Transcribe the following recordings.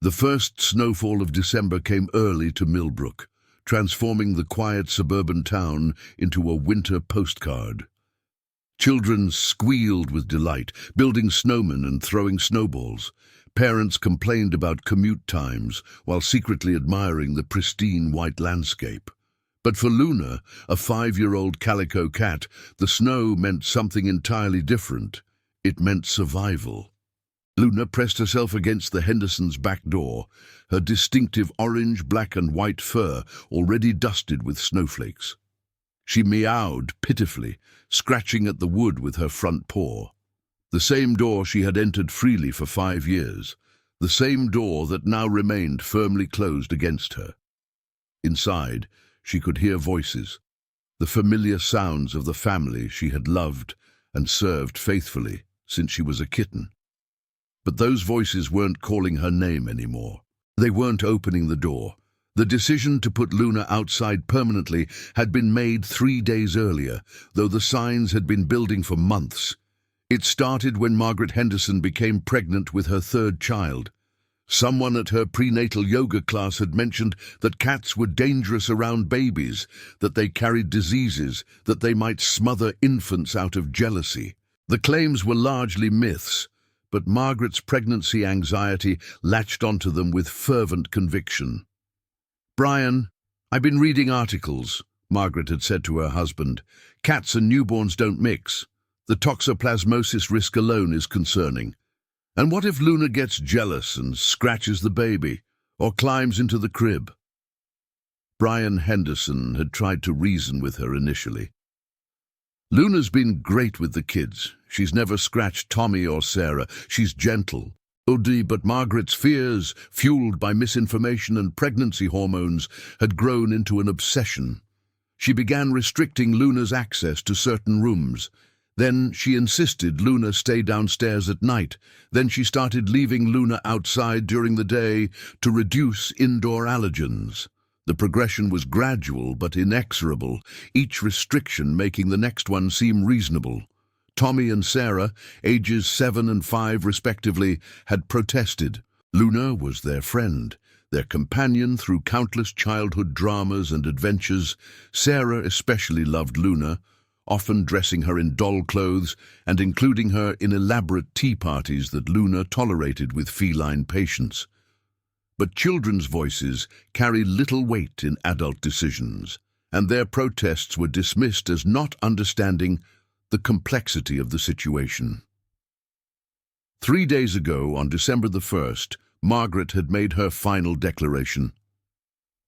The first snowfall of December came early to Millbrook, transforming the quiet suburban town into a winter postcard. Children squealed with delight, building snowmen and throwing snowballs. Parents complained about commute times while secretly admiring the pristine white landscape. But for Luna, a 5-year-old calico cat, the snow meant something entirely different. It meant survival. Luna pressed herself against the Hendersons' back door, her distinctive orange, black and white fur already dusted with snowflakes. She meowed pitifully, scratching at the wood with her front paw. The same door she had entered freely for 5 years, the same door that now remained firmly closed against her. Inside, she could hear voices, the familiar sounds of the family she had loved and served faithfully since she was a kitten. But those voices weren't calling her name anymore. They weren't opening the door. The decision to put Luna outside permanently had been made 3 days earlier, though the signs had been building for months. It started when Margaret Henderson became pregnant with her 3rd child. Someone at her prenatal yoga class had mentioned that cats were dangerous around babies, that they carried diseases, that they might smother infants out of jealousy. The claims were largely myths, but Margaret's pregnancy anxiety latched onto them with fervent conviction. "Brian, I've been reading articles," Margaret had said to her husband. "Cats and newborns don't mix. The toxoplasmosis risk alone is concerning. And what if Luna gets jealous and scratches the baby, or climbs into the crib?" Brian Henderson had tried to reason with her initially. "Luna's been great with the kids. She's never scratched Tommy or Sarah. She's gentle. But Margaret's fears, fueled by misinformation and pregnancy hormones, had grown into an obsession. She began restricting Luna's access to certain rooms. Then she insisted Luna stay downstairs at night. Then she started leaving Luna outside during the day to reduce indoor allergens. The progression was gradual but inexorable, each restriction making the next one seem reasonable. Tommy and Sarah, ages 7 and 5 respectively, had protested. Luna was their friend, their companion through countless childhood dramas and adventures. Sarah especially loved Luna, often dressing her in doll clothes and including her in elaborate tea parties that Luna tolerated with feline patience. But children's voices carry little weight in adult decisions, and their protests were dismissed as not understanding the complexity of the situation. 3 days ago, on December the 1st, Margaret had made her final declaration.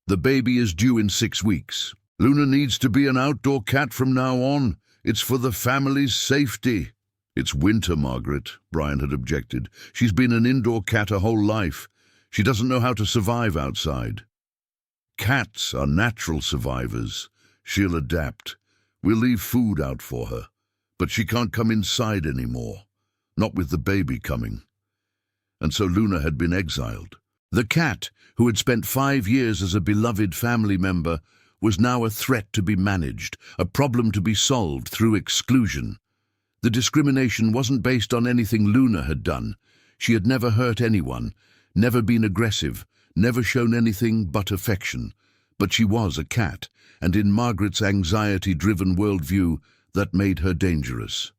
"The baby is due in 6 weeks. Luna needs to be an outdoor cat from now on. It's for the family's safety." "It's winter, Margaret," Brian had objected. "She's been an indoor cat her whole life. She doesn't know how to survive outside." "Cats are natural survivors. She'll adapt. We'll leave food out for her. But she can't come inside anymore. Not with the baby coming." And so Luna had been exiled. The cat, who had spent 5 years as a beloved family member, was now a threat to be managed, a problem to be solved through exclusion. The discrimination wasn't based on anything Luna had done. She had never hurt anyone, never been aggressive, never shown anything but affection. But she was a cat, and in Margaret's anxiety-driven worldview, that made her dangerous.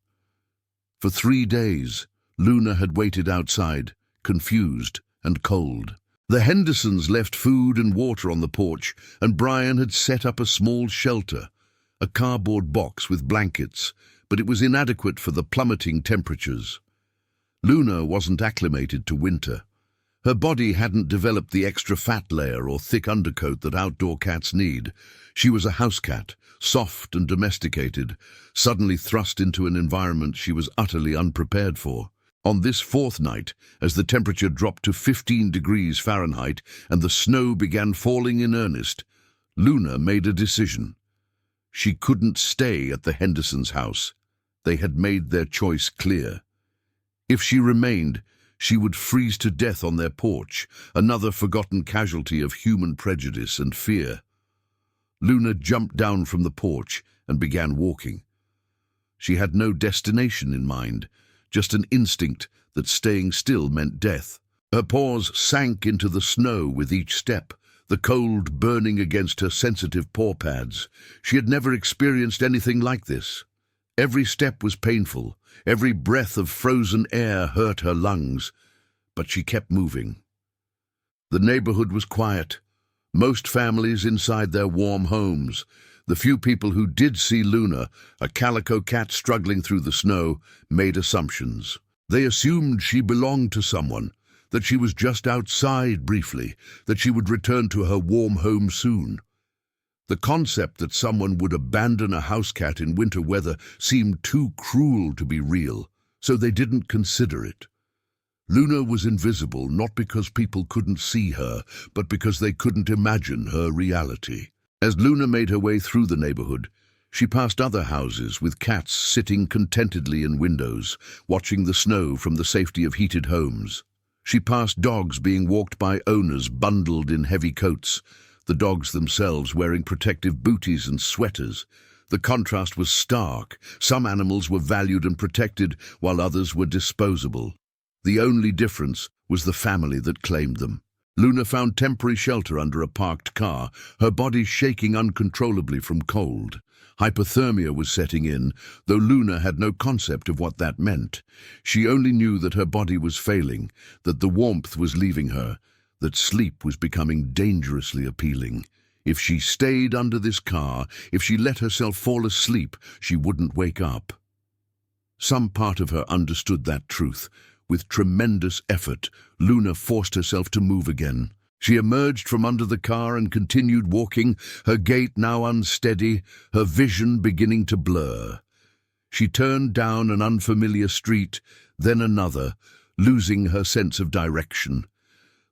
For 3 days, Luna had waited outside, confused and cold. The Hendersons left food and water on the porch, and Brian had set up a small shelter, a cardboard box with blankets, but it was inadequate for the plummeting temperatures. Luna wasn't acclimated to winter. Her body hadn't developed the extra fat layer or thick undercoat that outdoor cats need. She was a house cat, soft and domesticated, suddenly thrust into an environment she was utterly unprepared for. On this 4th night, as the temperature dropped to 15 degrees Fahrenheit and the snow began falling in earnest, Luna made a decision. She couldn't stay at the Hendersons' house. They had made their choice clear. If she remained, she would freeze to death on their porch, another forgotten casualty of human prejudice and fear. Luna jumped down from the porch and began walking. She had no destination in mind, just an instinct that staying still meant death. Her paws sank into the snow with each step, the cold burning against her sensitive paw pads. She had never experienced anything like this. Every step was painful, every breath of frozen air hurt her lungs, but she kept moving. The neighborhood was quiet, most families inside their warm homes. The few people who did see Luna, a calico cat struggling through the snow, made assumptions. They assumed she belonged to someone, that she was just outside briefly, that she would return to her warm home soon. The concept that someone would abandon a house cat in winter weather seemed too cruel to be real, so they didn't consider it. Luna was invisible not because people couldn't see her, but because they couldn't imagine her reality. As Luna made her way through the neighborhood, she passed other houses with cats sitting contentedly in windows, watching the snow from the safety of heated homes. She passed dogs being walked by owners bundled in heavy coats, the dogs themselves wearing protective booties and sweaters. The contrast was stark. Some animals were valued and protected, while others were disposable. The only difference was the family that claimed them. Luna found temporary shelter under a parked car, her body shaking uncontrollably from cold. Hypothermia was setting in, though Luna had no concept of what that meant. She only knew that her body was failing, that the warmth was leaving her, that sleep was becoming dangerously appealing. If she stayed under this car, if she let herself fall asleep, she wouldn't wake up. Some part of her understood that truth. With tremendous effort, Luna forced herself to move again. She emerged from under the car and continued walking, her gait now unsteady, her vision beginning to blur. She turned down an unfamiliar street, then another, losing her sense of direction.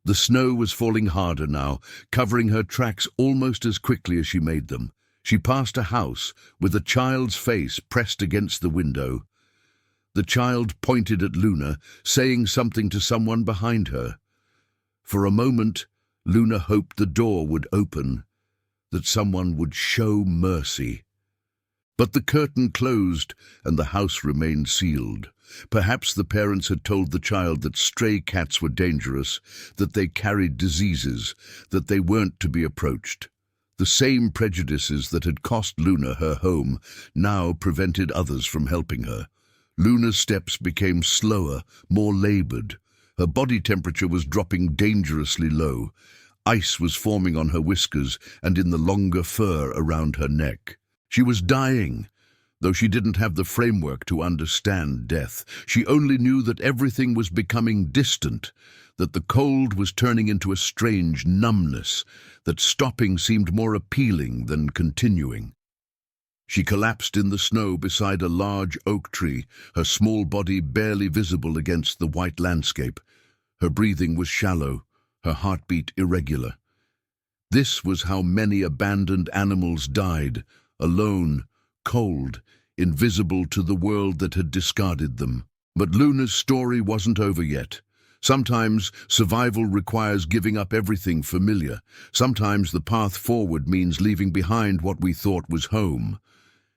The snow was falling harder now, covering her tracks almost as quickly as she made them. She passed a house with a child's face pressed against the window. The child pointed at Luna, saying something to someone behind her. For a moment, Luna hoped the door would open, that someone would show mercy. But the curtain closed and the house remained sealed. Perhaps the parents had told the child that stray cats were dangerous, that they carried diseases, that they weren't to be approached. The same prejudices that had cost Luna her home now prevented others from helping her. Luna's steps became slower, more labored. Her body temperature was dropping dangerously low. Ice was forming on her whiskers and in the longer fur around her neck. She was dying, though she didn't have the framework to understand death. She only knew that everything was becoming distant, that the cold was turning into a strange numbness, that stopping seemed more appealing than continuing. She collapsed in the snow beside a large oak tree, her small body barely visible against the white landscape. Her breathing was shallow, her heartbeat irregular. This was how many abandoned animals died, alone, cold, invisible to the world that had discarded them. But Luna's story wasn't over yet. Sometimes survival requires giving up everything familiar. Sometimes the path forward means leaving behind what we thought was home.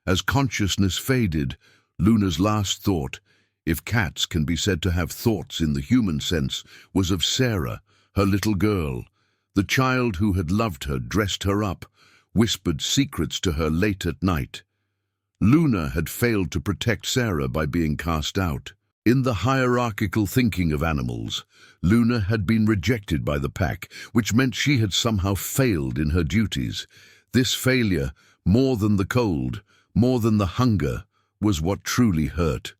As consciousness faded, Luna's last thought, if cats can be said to have thoughts in the human sense, was of Sarah, her little girl, the child who had loved her, dressed her up, whispered secrets to her late at night. Luna had failed to protect Sarah by being cast out. In the hierarchical thinking of animals, Luna had been rejected by the pack, which meant she had somehow failed in her duties. This failure, more than the cold, more than the hunger, was what truly hurt.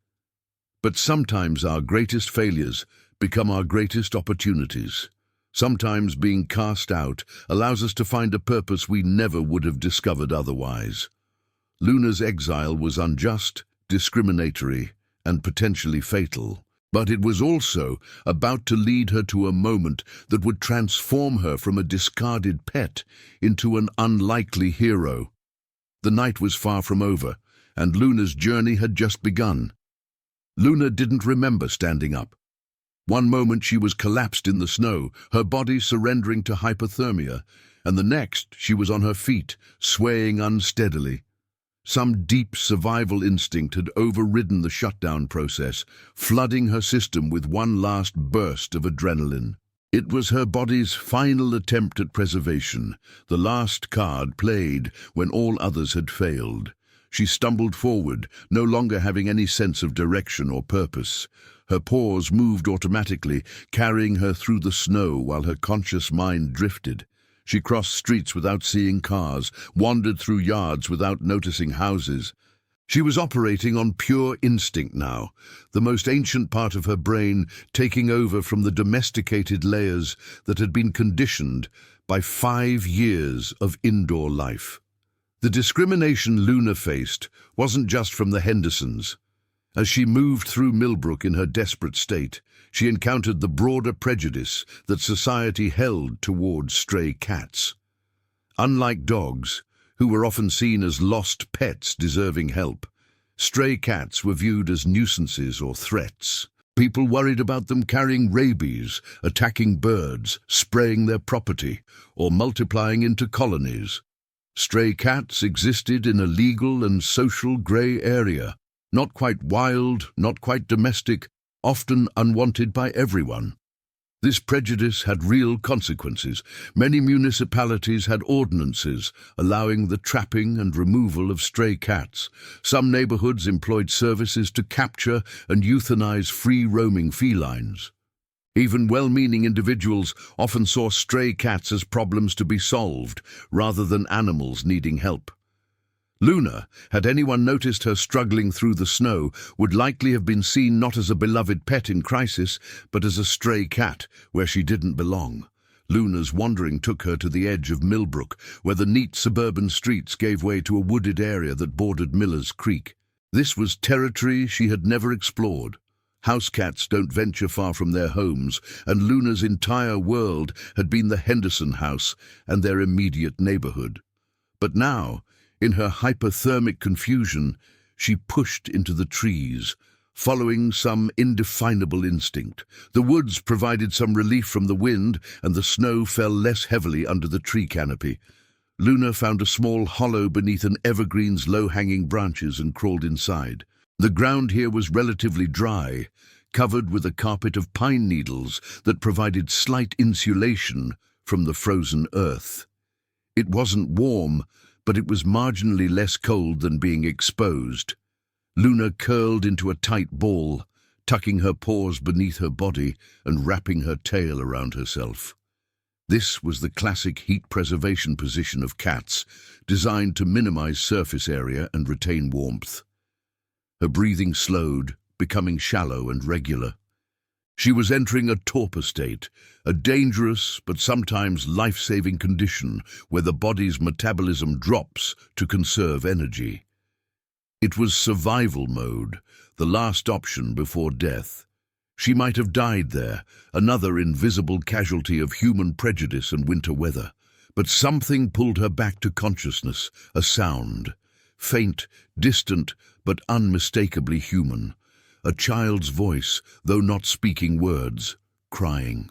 But sometimes our greatest failures become our greatest opportunities. Sometimes being cast out allows us to find a purpose we never would have discovered otherwise. Luna's exile was unjust, discriminatory, and potentially fatal. But it was also about to lead her to a moment that would transform her from a discarded pet into an unlikely hero. The night was far from over, and Luna's journey had just begun. Luna didn't remember standing up. One moment she was collapsed in the snow, her body surrendering to hypothermia, and the next she was on her feet, swaying unsteadily. Some deep survival instinct had overridden the shutdown process, flooding her system with one last burst of adrenaline. It was her body's final attempt at preservation, the last card played when all others had failed. She stumbled forward, no longer having any sense of direction or purpose. Her paws moved automatically, carrying her through the snow while her conscious mind drifted. She crossed streets without seeing cars, wandered through yards without noticing houses. She was operating on pure instinct now, the most ancient part of her brain taking over from the domesticated layers that had been conditioned by 5 years of indoor life. The discrimination Luna faced wasn't just from the Hendersons. As she moved through Millbrook in her desperate state, she encountered the broader prejudice that society held towards stray cats. Unlike dogs, who were often seen as lost pets deserving help, stray cats were viewed as nuisances or threats. People worried about them carrying rabies, attacking birds, spraying their property, or multiplying into colonies. Stray cats existed in a legal and social grey area, not quite wild, not quite domestic, often unwanted by everyone. This prejudice had real consequences. Many municipalities had ordinances allowing the trapping and removal of stray cats. Some neighborhoods employed services to capture and euthanize free-roaming felines. Even well-meaning individuals often saw stray cats as problems to be solved, rather than animals needing help. Luna, had anyone noticed her struggling through the snow, would likely have been seen not as a beloved pet in crisis, but as a stray cat where she didn't belong. Luna's wandering took her to the edge of Millbrook, where the neat suburban streets gave way to a wooded area that bordered Miller's Creek. This was territory she had never explored. House cats don't venture far from their homes, and Luna's entire world had been the Henderson house and their immediate neighborhood. But now, in her hypothermic confusion, she pushed into the trees, following some indefinable instinct. The woods provided some relief from the wind, and the snow fell less heavily under the tree canopy. Luna found a small hollow beneath an evergreen's low-hanging branches and crawled inside. The ground here was relatively dry, covered with a carpet of pine needles that provided slight insulation from the frozen earth. It wasn't warm, but it was marginally less cold than being exposed. Luna curled into a tight ball, tucking her paws beneath her body and wrapping her tail around herself. This was the classic heat preservation position of cats, designed to minimize surface area and retain warmth. Her breathing slowed, becoming shallow and regular. She was entering a torpor state, a dangerous but sometimes life-saving condition where the body's metabolism drops to conserve energy. It was survival mode, the last option before death. She might have died there, another invisible casualty of human prejudice and winter weather. But something pulled her back to consciousness, a sound. Faint, distant, but unmistakably human. A child's voice, though not speaking words, crying.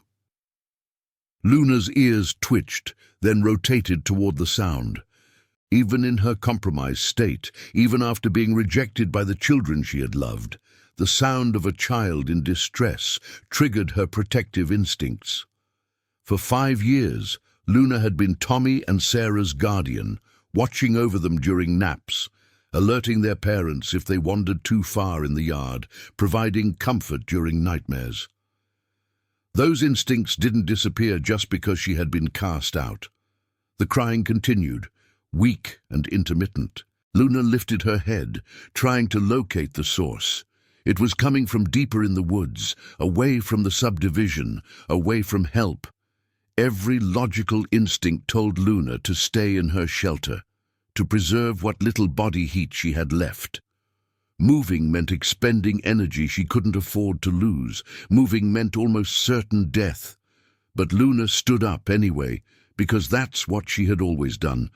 Luna's ears twitched, then rotated toward the sound. Even in her compromised state, even after being rejected by the children she had loved, the sound of a child in distress triggered her protective instincts. For 5 years, Luna had been Tommy and Sarah's guardian, watching over them during naps, alerting their parents if they wandered too far in the yard, providing comfort during nightmares. Those instincts didn't disappear just because she had been cast out. The crying continued, weak and intermittent. Luna lifted her head, trying to locate the source. It was coming from deeper in the woods, away from the subdivision, away from help. Every logical instinct told Luna to stay in her shelter, to preserve what little body heat she had left. Moving meant expending energy she couldn't afford to lose. Moving meant almost certain death. But Luna stood up anyway, because that's what she had always done,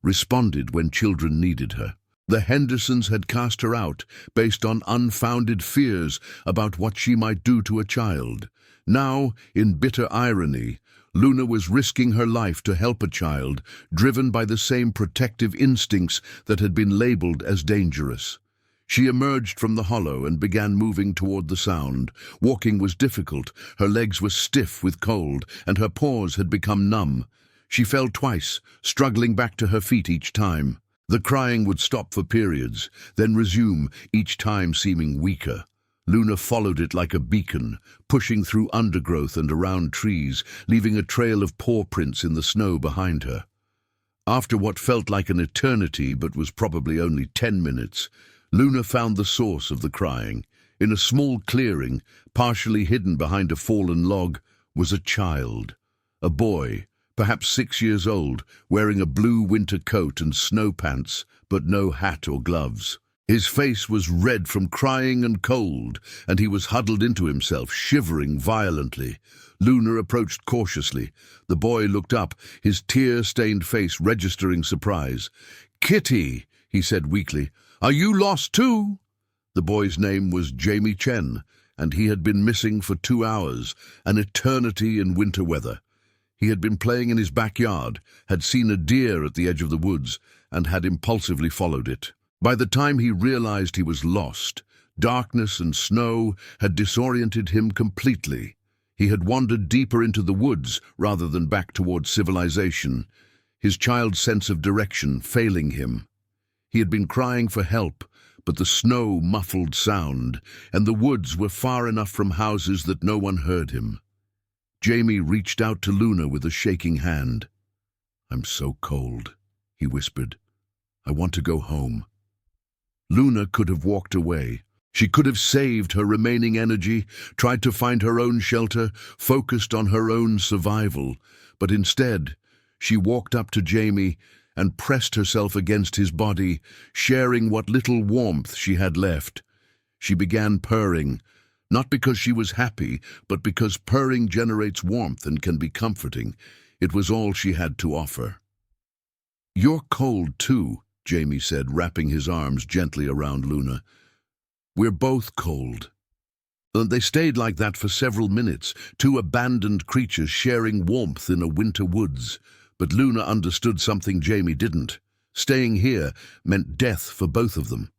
responded when children needed her. The Hendersons had cast her out based on unfounded fears about what she might do to a child. Now, in bitter irony, Luna was risking her life to help a child, driven by the same protective instincts that had been labeled as dangerous. She emerged from the hollow and began moving toward the sound. Walking was difficult, her legs were stiff with cold, and her paws had become numb. She fell twice, struggling back to her feet each time. The crying would stop for periods, then resume, each time seeming weaker. Luna followed it like a beacon, pushing through undergrowth and around trees, leaving a trail of paw prints in the snow behind her. After what felt like an eternity but was probably only 10 minutes, Luna found the source of the crying. In a small clearing, partially hidden behind a fallen log, was a child. A boy, perhaps 6 years old, wearing a blue winter coat and snow pants, but no hat or gloves. His face was red from crying and cold, and he was huddled into himself, shivering violently. Luna approached cautiously. The boy looked up, his tear-stained face registering surprise. "Kitty," he said weakly, "are you lost too?" The boy's name was Jamie Chen, and he had been missing for 2 hours, an eternity in winter weather. He had been playing in his backyard, had seen a deer at the edge of the woods, and had impulsively followed it. By the time he realized he was lost, darkness and snow had disoriented him completely. He had wandered deeper into the woods rather than back towards civilization, his child's sense of direction failing him. He had been crying for help, but the snow muffled sound, and the woods were far enough from houses that no one heard him. Jamie reached out to Luna with a shaking hand. "I'm so cold," he whispered. "I want to go home." Luna could have walked away. She could have saved her remaining energy, tried to find her own shelter, focused on her own survival. But instead, she walked up to Jamie and pressed herself against his body, sharing what little warmth she had left. She began purring, not because she was happy, but because purring generates warmth and can be comforting. It was all she had to offer. "You're cold too," Jamie said, wrapping his arms gently around Luna. "We're both cold." And they stayed like that for several minutes, two abandoned creatures sharing warmth in a winter woods. But Luna understood something Jamie didn't. Staying here meant death for both of them.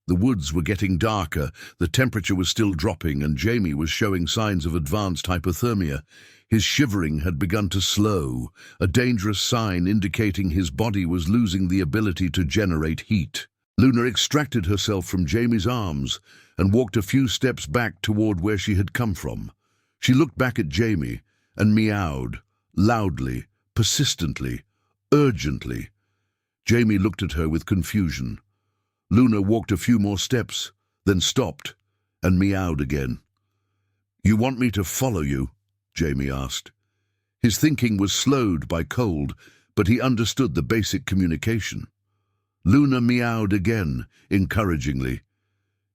The woods were getting darker, the temperature was still dropping, and Jamie was showing signs of advanced hypothermia. His shivering had begun to slow, a dangerous sign indicating his body was losing the ability to generate heat. Luna extracted herself from Jamie's arms and walked a few steps back toward where she had come from. She looked back at Jamie and meowed, loudly, persistently, urgently. Jamie looked at her with confusion. Luna walked a few more steps, then stopped and meowed again. "You want me to follow you?" Jamie asked. His thinking was slowed by cold, but he understood the basic communication. Luna meowed again, encouragingly.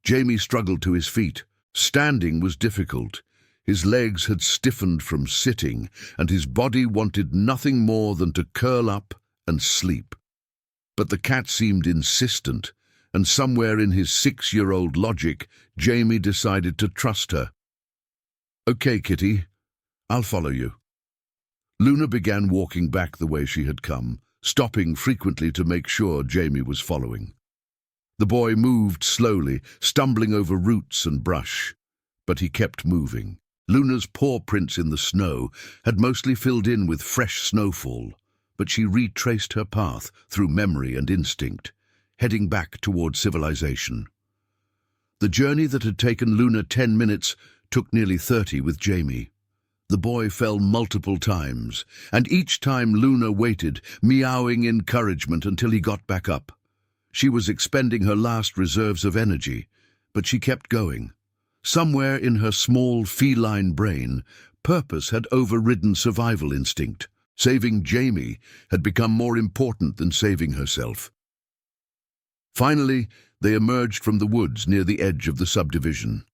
Jamie struggled to his feet. Standing was difficult. His legs had stiffened from sitting, and his body wanted nothing more than to curl up and sleep. But the cat seemed insistent, and somewhere in his 6-year-old logic, Jamie decided to trust her. "Okay, Kitty, I'll follow you." Luna began walking back the way she had come, stopping frequently to make sure Jamie was following. The boy moved slowly, stumbling over roots and brush, but he kept moving. Luna's paw prints in the snow had mostly filled in with fresh snowfall, but she retraced her path through memory and instinct, heading back toward civilization. The journey that had taken Luna 10 minutes took nearly 30 with Jamie. The boy fell multiple times, and each time Luna waited, meowing encouragement until he got back up. She was expending her last reserves of energy, but she kept going. Somewhere in her small feline brain, purpose had overridden survival instinct. Saving Jamie had become more important than saving herself. Finally, they emerged from the woods near the edge of the subdivision.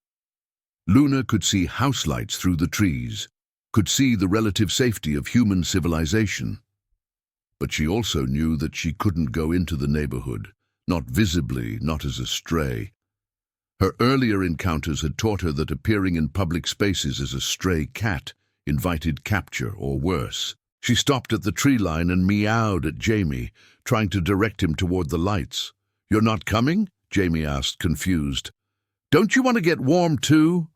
Luna could see house lights through the trees, could see the relative safety of human civilization. But she also knew that she couldn't go into the neighborhood, not visibly, not as a stray. Her earlier encounters had taught her that appearing in public spaces as a stray cat invited capture or worse. She stopped at the tree line and meowed at Jamie, trying to direct him toward the lights. "You're not coming?" Jamie asked, confused. "Don't you want to get warm too?"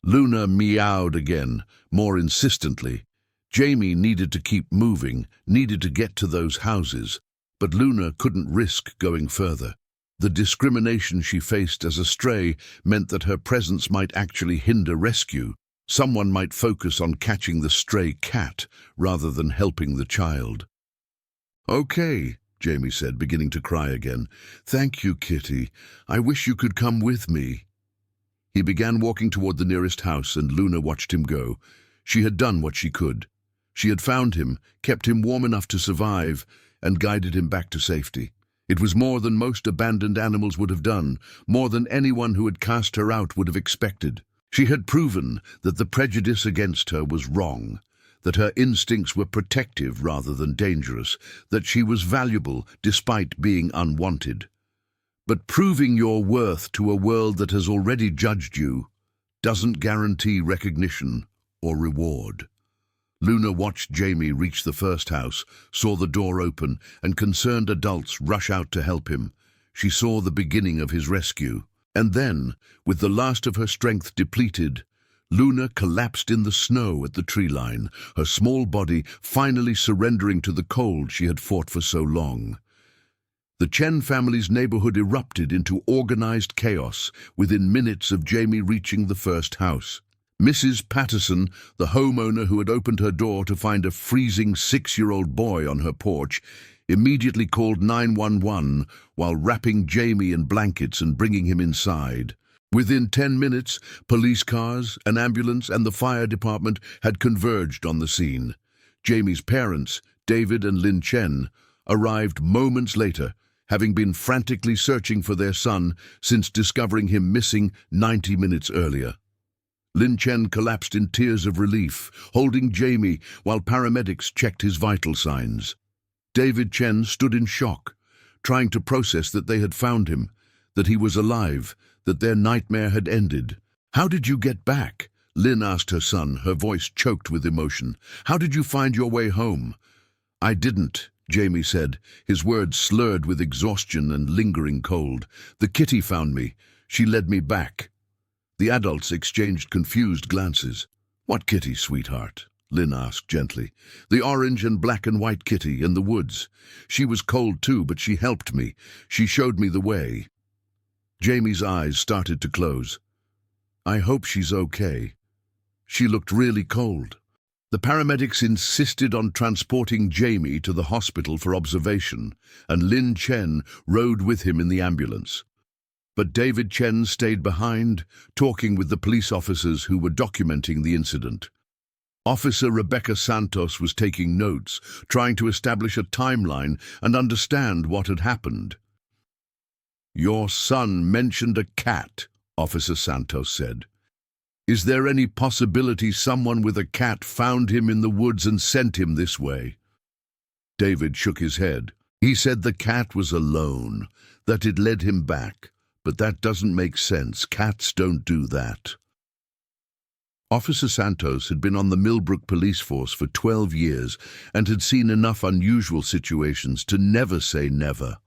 Luna meowed again, more insistently. Jamie needed to keep moving, needed to get to those houses, but Luna couldn't risk going further. The discrimination she faced as a stray meant that her presence might actually hinder rescue. Someone might focus on catching the stray cat rather than helping the child. "Okay," Jamie said, beginning to cry again. "Thank you, Kitty. I wish you could come with me." He began walking toward the nearest house, and Luna watched him go. She had done what she could. She had found him, kept him warm enough to survive, and guided him back to safety. It was more than most abandoned animals would have done, more than anyone who had cast her out would have expected. She had proven that the prejudice against her was wrong, that her instincts were protective rather than dangerous, that she was valuable despite being unwanted. But proving your worth to a world that has already judged you doesn't guarantee recognition or reward. Luna watched Jamie reach the first house, saw the door open, and concerned adults rush out to help him. She saw the beginning of his rescue. And then, with the last of her strength depleted, Luna collapsed in the snow at the tree line, her small body finally surrendering to the cold she had fought for so long. The Chen family's neighborhood erupted into organized chaos within minutes of Jamie reaching the first house. Mrs. Patterson, the homeowner who had opened her door to find a freezing 6-year-old boy on her porch, immediately called 911 while wrapping Jamie in blankets and bringing him inside. Within 10 minutes, police cars, an ambulance, and the fire department had converged on the scene. Jamie's parents, David and Lin Chen, arrived moments later, having been frantically searching for their son since discovering him missing 90 minutes earlier. Lin Chen collapsed in tears of relief, holding Jamie while paramedics checked his vital signs. David Chen stood in shock, trying to process that they had found him, that he was alive, that their nightmare had ended. "How did you get back?" Lin asked her son, her voice choked with emotion. "How did you find your way home?" "I didn't," Jamie said, his words slurred with exhaustion and lingering cold. "The kitty found me. She led me back." The adults exchanged confused glances. "What kitty, sweetheart?" Lin asked gently. "The orange and black and white kitty in the woods. She was cold too, but she helped me. She showed me the way." Jamie's eyes started to close. "I hope she's okay. She looked really cold." The paramedics insisted on transporting Jamie to the hospital for observation, and Lin Chen rode with him in the ambulance. But David Chen stayed behind, talking with the police officers who were documenting the incident. Officer Rebecca Santos was taking notes, trying to establish a timeline and understand what had happened. "Your son mentioned a cat," Officer Santos said. "Is there any possibility someone with a cat found him in the woods and sent him this way?" David shook his head. "He said the cat was alone, that it led him back. But that doesn't make sense. Cats don't do that." Officer Santos had been on the Millbrook police force for 12 years and had seen enough unusual situations to never say never.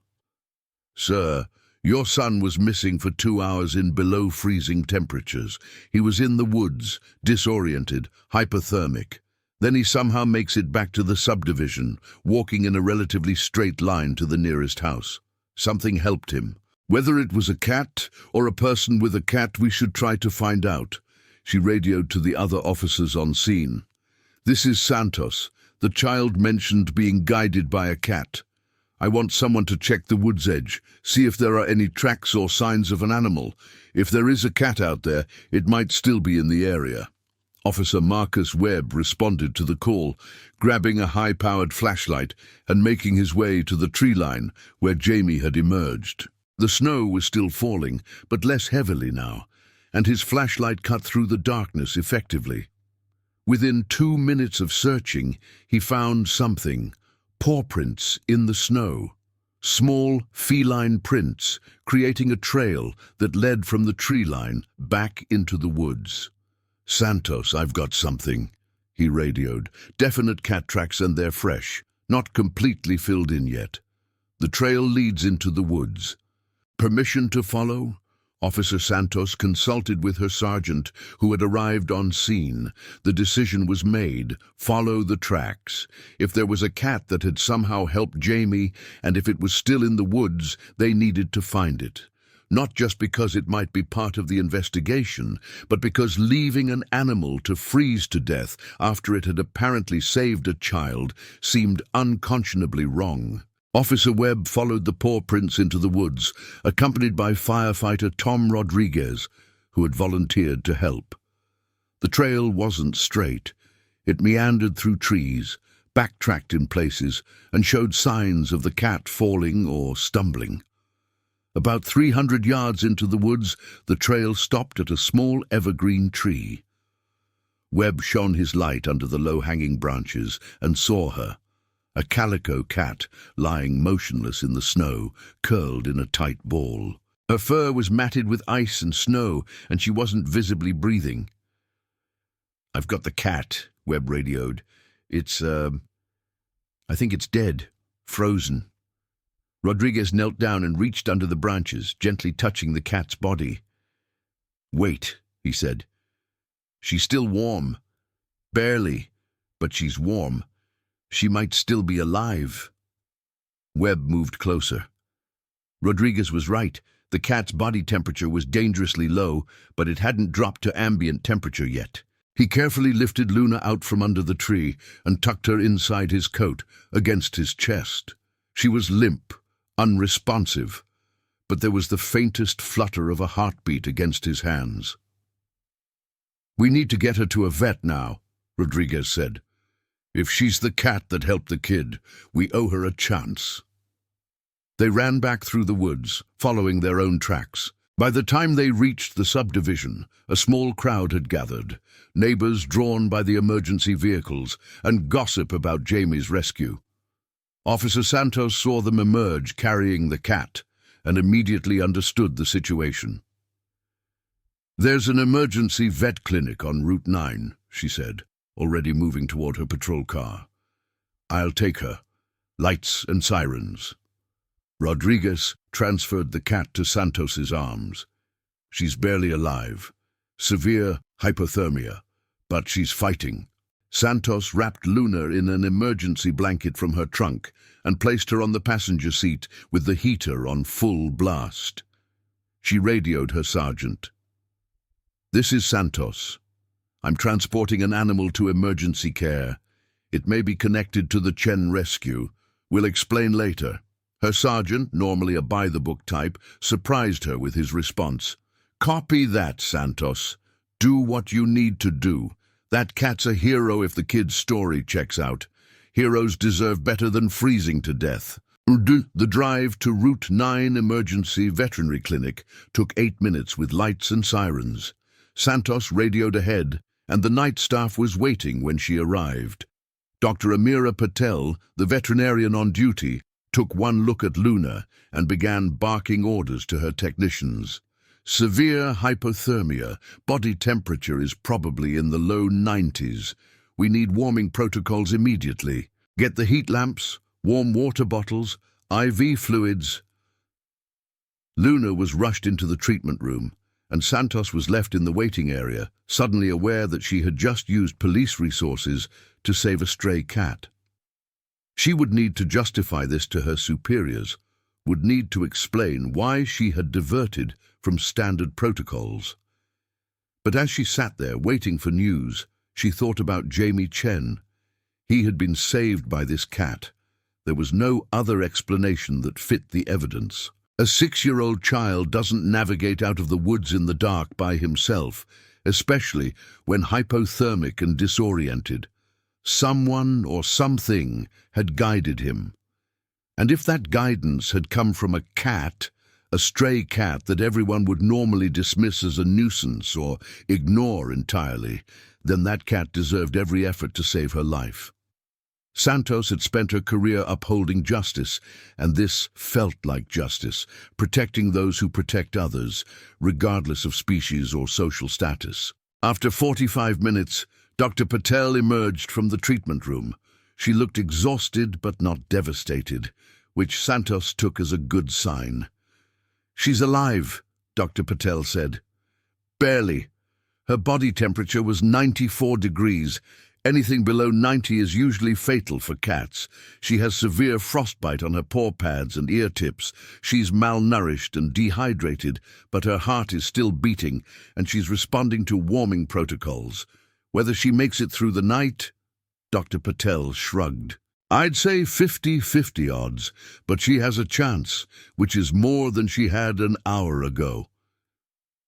"Sir, your son was missing for 2 hours in below freezing temperatures. He was in the woods, disoriented, hypothermic. Then he somehow makes it back to the subdivision, walking in a relatively straight line to the nearest house. Something helped him. Whether it was a cat or a person with a cat, we should try to find out." She radioed to the other officers on scene. "This is Santos. The child mentioned being guided by a cat. I want someone to check the wood's edge, see if there are any tracks or signs of an animal. If there is a cat out there, it might still be in the area." Officer Marcus Webb responded to the call, grabbing a high-powered flashlight and making his way to the tree line where Jamie had emerged. The snow was still falling, but less heavily now, and his flashlight cut through the darkness effectively. Within 2 minutes of searching, he found something: pawprints in the snow. Small, feline prints, creating a trail that led from the tree line back into the woods. "Santos, I've got something," he radioed. "Definite cat tracks and they're fresh, not completely filled in yet. The trail leads into the woods." "Permission to follow?" Officer Santos consulted with her sergeant, who had arrived on scene. The decision was made: follow the tracks. If there was a cat that had somehow helped Jamie, and if it was still in the woods, they needed to find it. Not just because it might be part of the investigation, but because leaving an animal to freeze to death after it had apparently saved a child seemed unconscionably wrong. Officer Webb followed the Pawprints into the woods, accompanied by firefighter Tom Rodriguez, who had volunteered to help. The trail wasn't straight. It meandered through trees, backtracked in places, and showed signs of the cat falling or stumbling. About 300 yards into the woods, the trail stopped at a small evergreen tree. Webb shone his light under the low-hanging branches and saw her. A calico cat lying motionless in the snow, curled in a tight ball. Her fur was matted with ice and snow, and she wasn't visibly breathing. "I've got the cat," Webb radioed. I think it's dead, frozen." Rodriguez knelt down and reached under the branches, gently touching the cat's body. "Wait," he said. "She's still warm. Barely, but she's warm. She might still be alive." Webb moved closer. Rodriguez was right. The cat's body temperature was dangerously low, but it hadn't dropped to ambient temperature yet. He carefully lifted Luna out from under the tree and tucked her inside his coat, against his chest. She was limp, unresponsive, but there was the faintest flutter of a heartbeat against his hands. "We need to get her to a vet now," Rodriguez said. "If she's the cat that helped the kid, we owe her a chance." They ran back through the woods, following their own tracks. By the time they reached the subdivision, a small crowd had gathered, neighbors drawn by the emergency vehicles, and gossip about Jamie's rescue. Officer Santos saw them emerge carrying the cat, and immediately understood the situation. "There's an emergency vet clinic on Route 9, she said, already moving toward her patrol car. "I'll take her. Lights and sirens." Rodriguez transferred the cat to Santos's arms. "She's barely alive. Severe hypothermia, but she's fighting." Santos wrapped Luna in an emergency blanket from her trunk and placed her on the passenger seat with the heater on full blast. She radioed her sergeant. "This is Santos. I'm transporting an animal to emergency care. It may be connected to the Chen rescue. We'll explain later." Her sergeant, normally a by-the-book type, surprised her with his response. "Copy that, Santos. Do what you need to do. That cat's a hero if the kid's story checks out. Heroes deserve better than freezing to death." The drive to Route 9 Emergency Veterinary Clinic took 8 minutes with lights and sirens. Santos radioed ahead, and the night staff was waiting when she arrived. Dr. Amira Patel, the veterinarian on duty, took one look at Luna and began barking orders to her technicians. "Severe hypothermia. Body temperature is probably in the low 90s. We need warming protocols immediately. Get the heat lamps, warm water bottles, IV fluids." Luna was rushed into the treatment room, and Santos was left in the waiting area, suddenly aware that she had just used police resources to save a stray cat. She would need to justify this to her superiors, would need to explain why she had diverted from standard protocols. But as she sat there waiting for news, she thought about Jamie Chen. He had been saved by this cat. There was no other explanation that fit the evidence. A 6-year-old child doesn't navigate out of the woods in the dark by himself, especially when hypothermic and disoriented. Someone or something had guided him. And if that guidance had come from a cat, a stray cat that everyone would normally dismiss as a nuisance or ignore entirely, then that cat deserved every effort to save her life. Santos had spent her career upholding justice, and this felt like justice, protecting those who protect others, regardless of species or social status. After 45 minutes, Dr. Patel emerged from the treatment room. She looked exhausted but not devastated, which Santos took as a good sign. "She's alive," Dr. Patel said. "Barely. Her body temperature was 94 degrees. Anything below 90 is usually fatal for cats. She has severe frostbite on her paw pads and ear tips. She's malnourished and dehydrated, but her heart is still beating, and she's responding to warming protocols. Whether she makes it through the night?" Dr. Patel shrugged. "I'd say 50-50 odds, but she has a chance, which is more than she had an hour ago."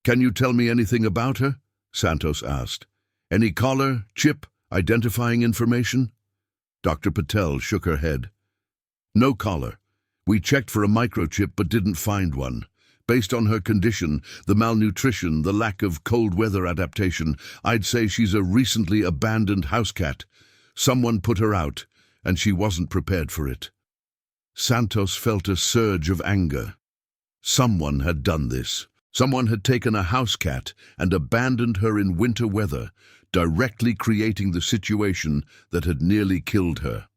"Can you tell me anything about her?" Santos asked. "Any collar, chip, identifying information?" Dr. Patel shook her head. "No collar. We checked for a microchip but didn't find one. Based on her condition, the malnutrition, the lack of cold weather adaptation, I'd say she's a recently abandoned house cat. Someone put her out, and she wasn't prepared for it." Santos felt a surge of anger. Someone had done this. Someone had taken a house cat and abandoned her in winter weather, directly creating the situation that had nearly killed her.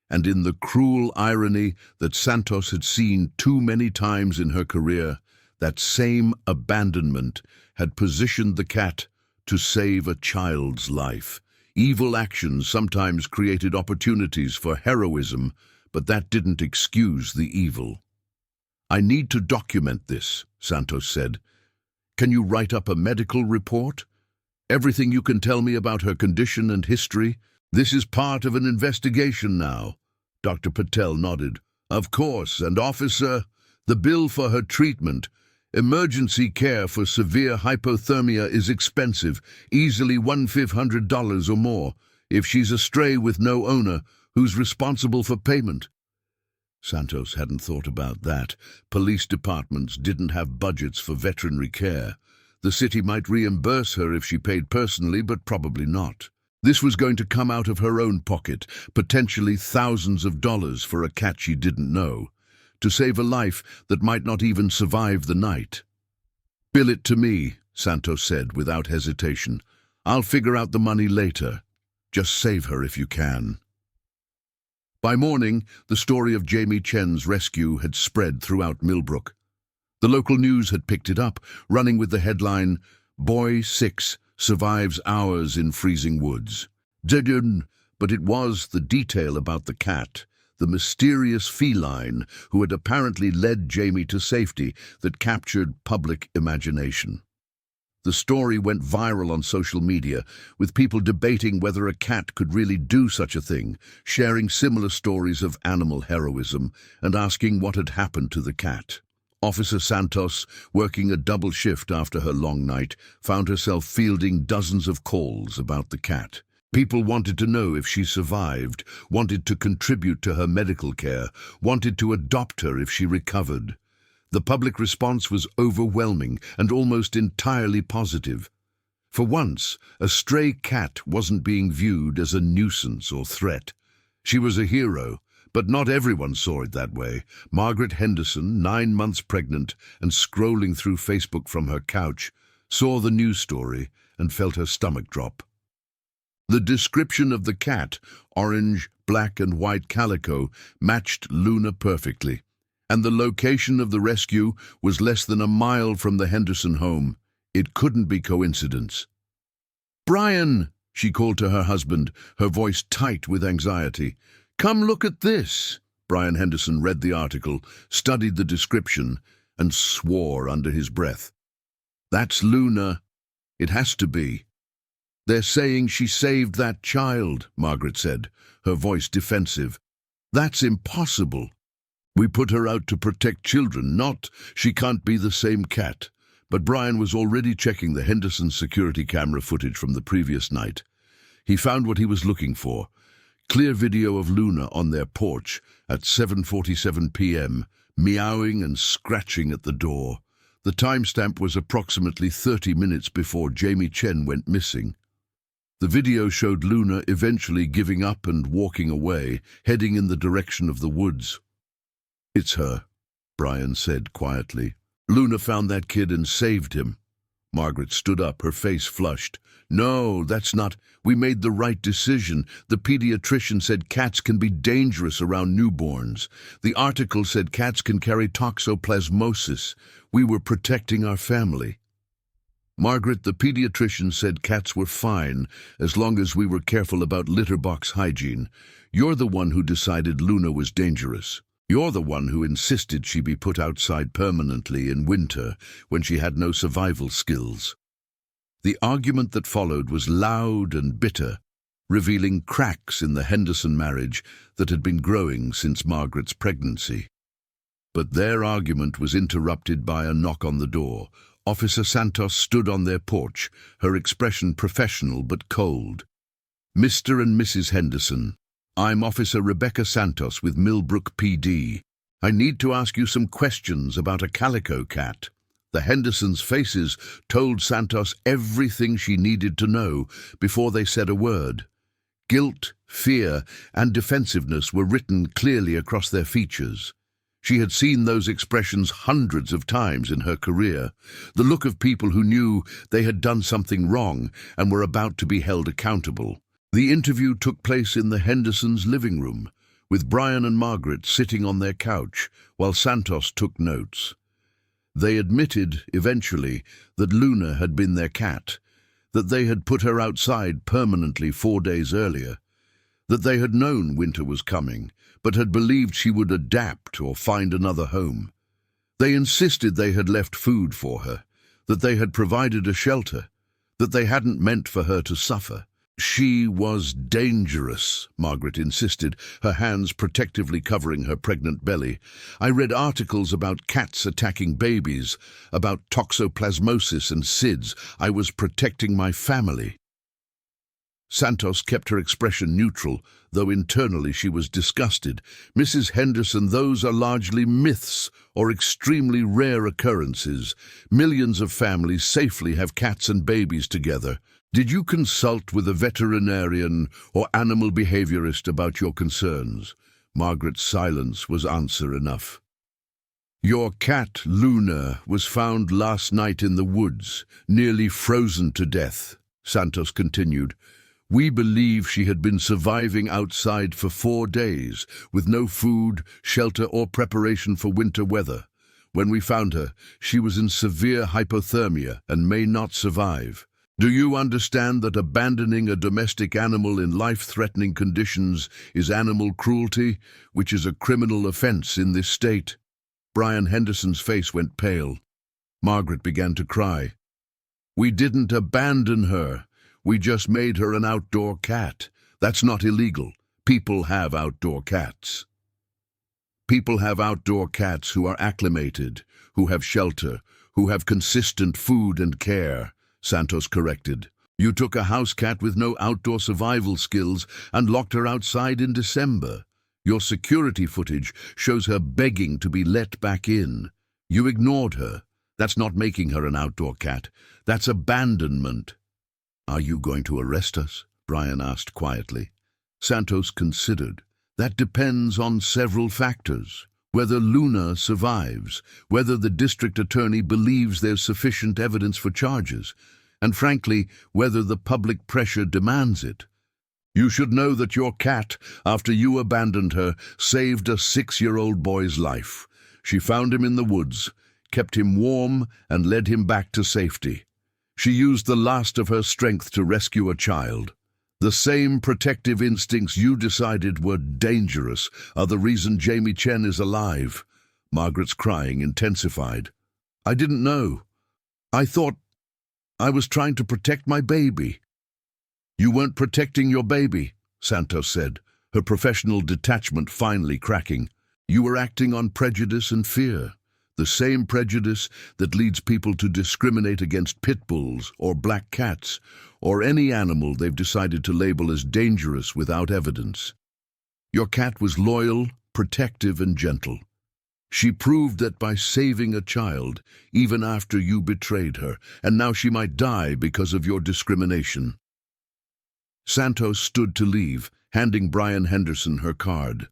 And in the cruel irony that Santos had seen too many times in her career, that same abandonment had positioned the cat to save a child's life. Evil actions sometimes created opportunities for heroism, but that didn't excuse the evil. "I need to document this," Santos said. "Can you write up a medical report? Everything you can tell me about her condition and history? This is part of an investigation now." Dr. Patel nodded. "Of course, and officer, the bill for her treatment. Emergency care for severe hypothermia is expensive, easily $1,500 or more. If she's a stray with no owner, who's responsible for payment?" Santos hadn't thought about that. Police departments didn't have budgets for veterinary care. The city might reimburse her if she paid personally, but probably not. This was going to come out of her own pocket, potentially thousands of dollars for a cat she didn't know, to save a life that might not even survive the night. "Bill it to me," Santos said without hesitation. "I'll figure out the money later. Just save her if you can." By morning, the story of Jamie Chen's rescue had spread throughout Millbrook. The local news had picked it up, running with the headline, "Boy 6 survives hours in freezing woods." But it was the detail about the cat, the mysterious feline who had apparently led Jamie to safety, that captured public imagination. The story went viral on social media, with people debating whether a cat could really do such a thing, sharing similar stories of animal heroism, and asking what had happened to the cat. Officer Santos, working a double shift after her long night, found herself fielding dozens of calls about the cat. People wanted to know if she survived, wanted to contribute to her medical care, wanted to adopt her if she recovered. The public response was overwhelming and almost entirely positive. For once, a stray cat wasn't being viewed as a nuisance or threat. She was a hero, but not everyone saw it that way. Margaret Henderson, 9 months pregnant and scrolling through Facebook from her couch, saw the news story and felt her stomach drop. The description of the cat, orange, black and white calico, matched Luna perfectly, and the location of the rescue was less than a mile from the Henderson home. It couldn't be coincidence. "Brian," she called to her husband, her voice tight with anxiety. "Come look at this." Brian Henderson read the article, studied the description, and swore under his breath. "That's Luna. It has to be." "They're saying she saved that child," Margaret said, her voice defensive. "That's impossible. We put her out to protect children, not she can't be the same cat." But Brian was already checking the Henderson security camera footage from the previous night. He found what he was looking for. Clear video of Luna on their porch at 7:47 p.m., meowing and scratching at the door. The timestamp was approximately 30 minutes before Jamie Chen went missing. The video showed Luna eventually giving up and walking away, heading in the direction of the woods. "It's her," Brian said quietly. "Luna found that kid and saved him." Margaret stood up, her face flushed. No, that's not. We made the right decision. The pediatrician said cats can be dangerous around newborns. The article said cats can carry toxoplasmosis. We were protecting our family. Margaret, the pediatrician said cats were fine as long as we were careful about litter box hygiene. You're the one who decided Luna was dangerous. You're the one who insisted she be put outside permanently in winter when she had no survival skills. The argument that followed was loud and bitter, revealing cracks in the Henderson marriage that had been growing since Margaret's pregnancy. But their argument was interrupted by a knock on the door. Officer Santos stood on their porch, her expression professional but cold. Mr. and Mrs. Henderson, I'm Officer Rebecca Santos with Millbrook PD. I need to ask you some questions about a calico cat. The Hendersons' faces told Santos everything she needed to know before they said a word. Guilt, fear, and defensiveness were written clearly across their features. She had seen those expressions hundreds of times in her career, the look of people who knew they had done something wrong and were about to be held accountable. The interview took place in the Hendersons' living room, with Brian and Margaret sitting on their couch while Santos took notes. They admitted, eventually, that Luna had been their cat, that they had put her outside permanently 4 days earlier, that they had known winter was coming, but had believed she would adapt or find another home. They insisted they had left food for her, that they had provided a shelter, that they hadn't meant for her to suffer. She was dangerous, Margaret insisted, her hands protectively covering her pregnant belly. I read articles about cats attacking babies, about toxoplasmosis and SIDS. I was protecting my family. Santos kept her expression neutral, though internally she was disgusted. Mrs. Henderson, those are largely myths or extremely rare occurrences. Millions of families safely have cats and babies together. Did you consult with a veterinarian or animal behaviorist about your concerns? Margaret's silence was answer enough. Your cat, Luna, was found last night in the woods, nearly frozen to death, Santos continued. We believe she had been surviving outside for 4 days, with no food, shelter, or preparation for winter weather. When we found her, she was in severe hypothermia and may not survive. Do you understand that abandoning a domestic animal in life-threatening conditions is animal cruelty, which is a criminal offense in this state? Brian Henderson's face went pale. Margaret began to cry. We didn't abandon her. We just made her an outdoor cat. That's not illegal. People have outdoor cats. People have outdoor cats who are acclimated, who have shelter, who have consistent food and care, Santos corrected. You took a house cat with no outdoor survival skills and locked her outside in December. Your security footage shows her begging to be let back in. You ignored her. That's not making her an outdoor cat. That's abandonment. Are you going to arrest us? Brian asked quietly. Santos considered. That depends on several factors. Whether Luna survives, whether the district attorney believes there's sufficient evidence for charges, and frankly, whether the public pressure demands it. You should know that your cat, after you abandoned her, saved a 6-year-old boy's life. She found him in the woods, kept him warm, and led him back to safety. She used the last of her strength to rescue a child. The same protective instincts you decided were dangerous are the reason Jamie Chen is alive. Margaret's crying intensified. I didn't know. I thought I was trying to protect my baby. You weren't protecting your baby, Santos said, her professional detachment finally cracking. You were acting on prejudice and fear. The same prejudice that leads people to discriminate against pit bulls or black cats or any animal they've decided to label as dangerous without evidence. Your cat was loyal, protective, and gentle. She proved that by saving a child, even after you betrayed her, and now she might die because of your discrimination. Santos stood to leave, handing Brian Henderson her card.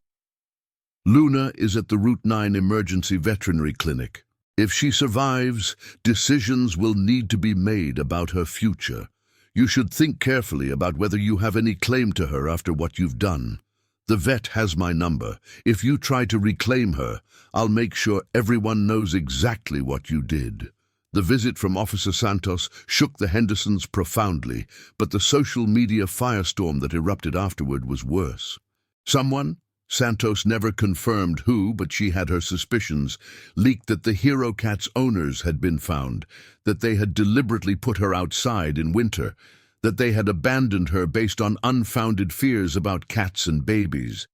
Luna is at the Route 9 Emergency Veterinary Clinic. If she survives, decisions will need to be made about her future. You should think carefully about whether you have any claim to her after what you've done. The vet has my number. If you try to reclaim her, I'll make sure everyone knows exactly what you did. The visit from Officer Santos shook the Hendersons profoundly, but the social media firestorm that erupted afterward was worse. Someone, Santos never confirmed who, but she had her suspicions, leaked that the Hero Cat's owners had been found, that they had deliberately put her outside in winter, that they had abandoned her based on unfounded fears about cats and babies.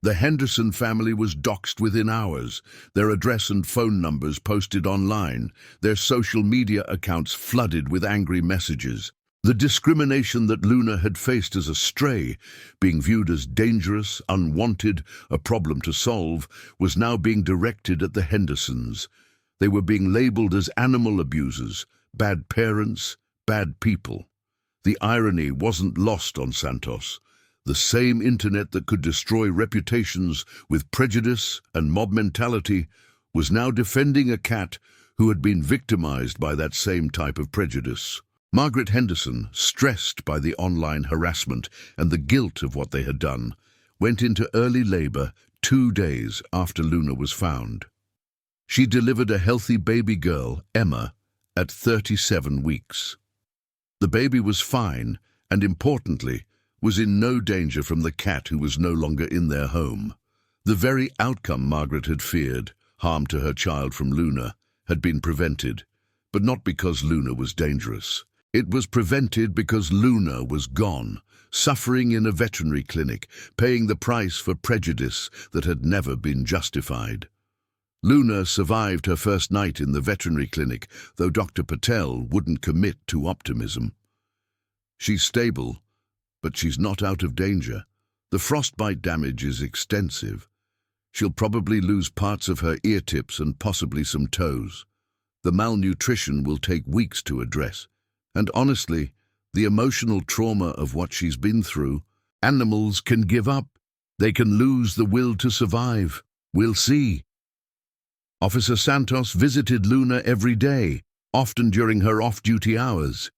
The Henderson family was doxxed within hours, their address and phone numbers posted online, their social media accounts flooded with angry messages. The discrimination that Luna had faced as a stray, being viewed as dangerous, unwanted, a problem to solve, was now being directed at the Hendersons. They were being labeled as animal abusers, bad parents, bad people. The irony wasn't lost on Santos. The same internet that could destroy reputations with prejudice and mob mentality was now defending a cat who had been victimized by that same type of prejudice. Margaret Henderson, stressed by the online harassment and the guilt of what they had done, went into early labor 2 days after Luna was found. She delivered a healthy baby girl, Emma, at 37 weeks. The baby was fine and, importantly, was in no danger from the cat who was no longer in their home. The very outcome Margaret had feared, harm to her child from Luna, had been prevented, but not because Luna was dangerous. It was prevented because Luna was gone, suffering in a veterinary clinic, paying the price for prejudice that had never been justified. Luna survived her first night in the veterinary clinic, though Dr. Patel wouldn't commit to optimism. She's stable, but she's not out of danger. The frostbite damage is extensive. She'll probably lose parts of her ear tips and possibly some toes. The malnutrition will take weeks to address. And honestly, the emotional trauma of what she's been through, animals can give up. They can lose the will to survive. We'll see. Officer Santos visited Luna every day, often during her off-duty hours.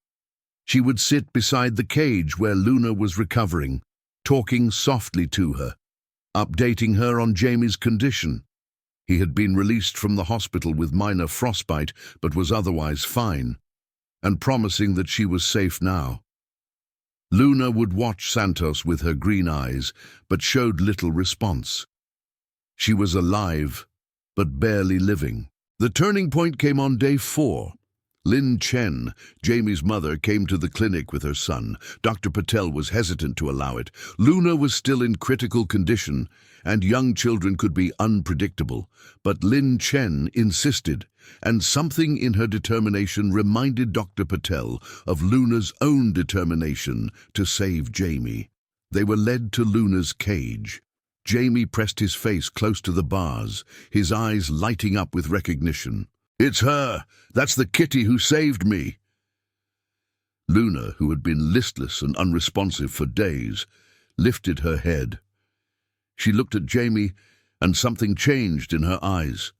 She would sit beside the cage where Luna was recovering, talking softly to her, updating her on Jamie's condition. He had been released from the hospital with minor frostbite, but was otherwise fine, and promising that she was safe now. Luna would watch Santos with her green eyes, but showed little response. She was alive, but barely living. The turning point came on day 4. Lin Chen, Jamie's mother, came to the clinic with her son. Dr. Patel was hesitant to allow it. Luna was still in critical condition, and young children could be unpredictable. But Lin Chen insisted, and something in her determination reminded Dr. Patel of Luna's own determination to save Jamie. They were led to Luna's cage. Jamie pressed his face close to the bars, his eyes lighting up with recognition. "It's her! That's the kitty who saved me!" Luna, who had been listless and unresponsive for days, lifted her head. She looked at Jamie, and something changed in her eyes.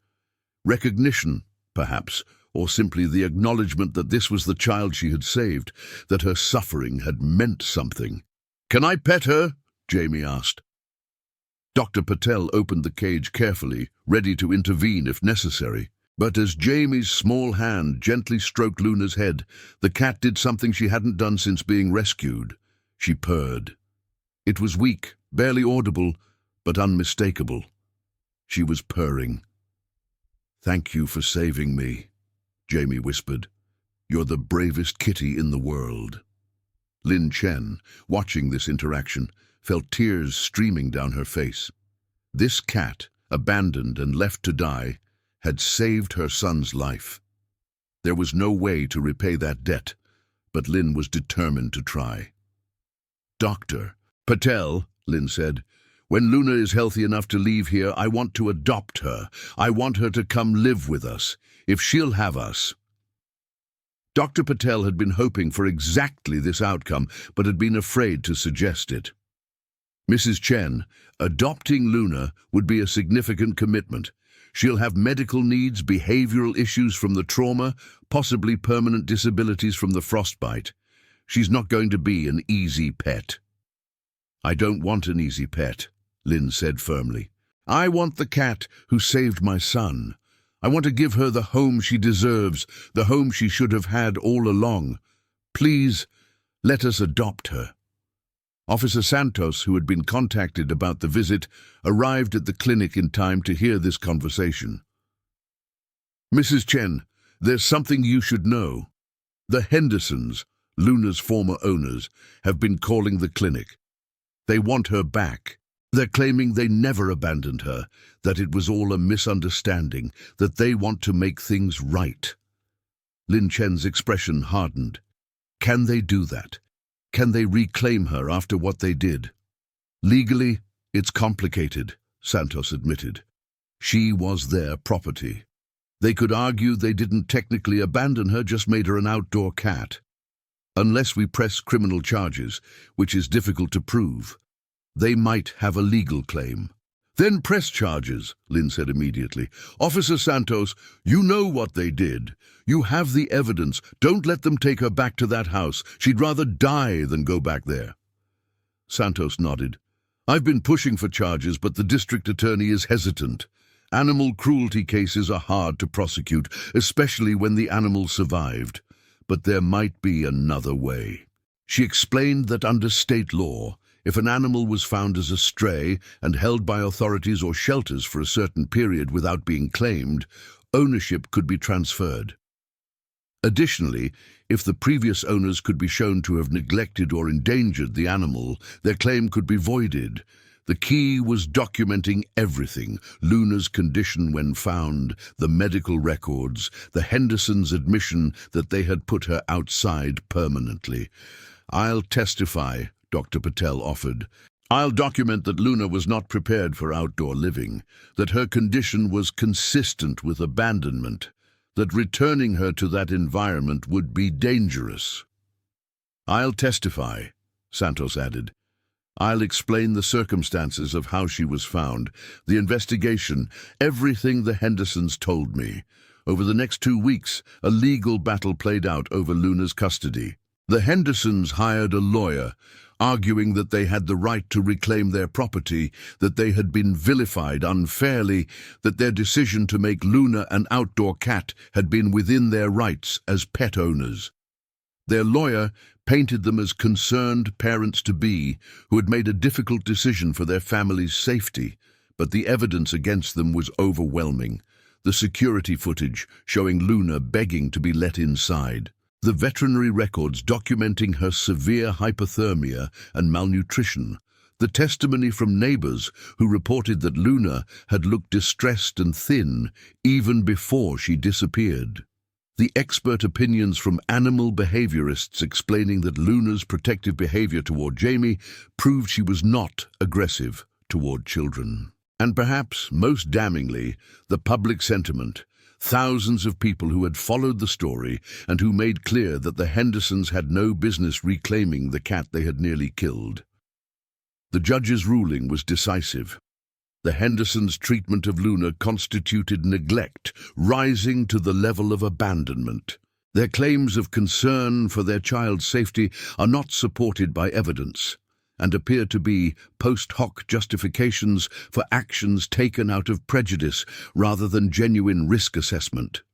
Recognition, perhaps, or simply the acknowledgement that this was the child she had saved, that her suffering had meant something. "Can I pet her?" Jamie asked. Dr. Patel opened the cage carefully, ready to intervene if necessary. But as Jamie's small hand gently stroked Luna's head, the cat did something she hadn't done since being rescued. She purred. It was weak, barely audible, but unmistakable. She was purring. "Thank you for saving me," Jamie whispered. "You're the bravest kitty in the world." Lin Chen, watching this interaction, felt tears streaming down her face. This cat, abandoned and left to die, had saved her son's life. There was no way to repay that debt, but Lin was determined to try. "Dr. Patel," Lin said, "when Luna is healthy enough to leave here, I want to adopt her. I want her to come live with us, if she'll have us." Dr. Patel had been hoping for exactly this outcome, but had been afraid to suggest it. "Mrs. Chen, adopting Luna would be a significant commitment. She'll have medical needs, behavioral issues from the trauma, possibly permanent disabilities from the frostbite. She's not going to be an easy pet." "I don't want an easy pet," Lynn said firmly. "I want the cat who saved my son. I want to give her the home she deserves, the home she should have had all along. Please, let us adopt her." Officer Santos, who had been contacted about the visit, arrived at the clinic in time to hear this conversation. "Mrs. Chen, there's something you should know. The Hendersons, Luna's former owners, have been calling the clinic. They want her back. They're claiming they never abandoned her, that it was all a misunderstanding, that they want to make things right." Lin Chen's expression hardened. Can they do that? Can they reclaim her after what they did? "Legally, it's complicated," Santos admitted. "She was their property. They could argue they didn't technically abandon her, just made her an outdoor cat. Unless we press criminal charges, which is difficult to prove, they might have a legal claim." "Then press charges," Lin said immediately. "Officer Santos, you know what they did. You have the evidence. Don't let them take her back to that house. She'd rather die than go back there." Santos nodded. "I've been pushing for charges, but the district attorney is hesitant. Animal cruelty cases are hard to prosecute, especially when the animal survived. But there might be another way." She explained that under state law, if an animal was found as a stray and held by authorities or shelters for a certain period without being claimed, ownership could be transferred. Additionally, if the previous owners could be shown to have neglected or endangered the animal, their claim could be voided. The key was documenting everything: Luna's condition when found, the medical records, the Hendersons' admission that they had put her outside permanently. "I'll testify," Dr. Patel offered. "I'll document that Luna was not prepared for outdoor living, that her condition was consistent with abandonment, that returning her to that environment would be dangerous." "I'll testify," Santos added. "I'll explain the circumstances of how she was found, the investigation, everything the Hendersons told me. Over the next 2 weeks, a legal battle played out over Luna's custody. The Hendersons hired a lawyer, arguing that they had the right to reclaim their property, that they had been vilified unfairly, that their decision to make Luna an outdoor cat had been within their rights as pet owners. Their lawyer painted them as concerned parents-to-be who had made a difficult decision for their family's safety, but the evidence against them was overwhelming. The security footage showing Luna begging to be let inside. The veterinary records documenting her severe hypothermia and malnutrition. The testimony from neighbors who reported that Luna had looked distressed and thin even before she disappeared. The expert opinions from animal behaviorists explaining that Luna's protective behavior toward Jamie proved she was not aggressive toward children. And perhaps, most damningly, the public sentiment. Thousands of people who had followed the story and who made clear that the Hendersons had no business reclaiming the cat they had nearly killed. The judge's ruling was decisive. The Hendersons' treatment of Luna constituted neglect, rising to the level of abandonment. Their claims of concern for their child's safety are not supported by evidence, and appear to be post hoc justifications for actions taken out of prejudice rather than genuine risk assessment.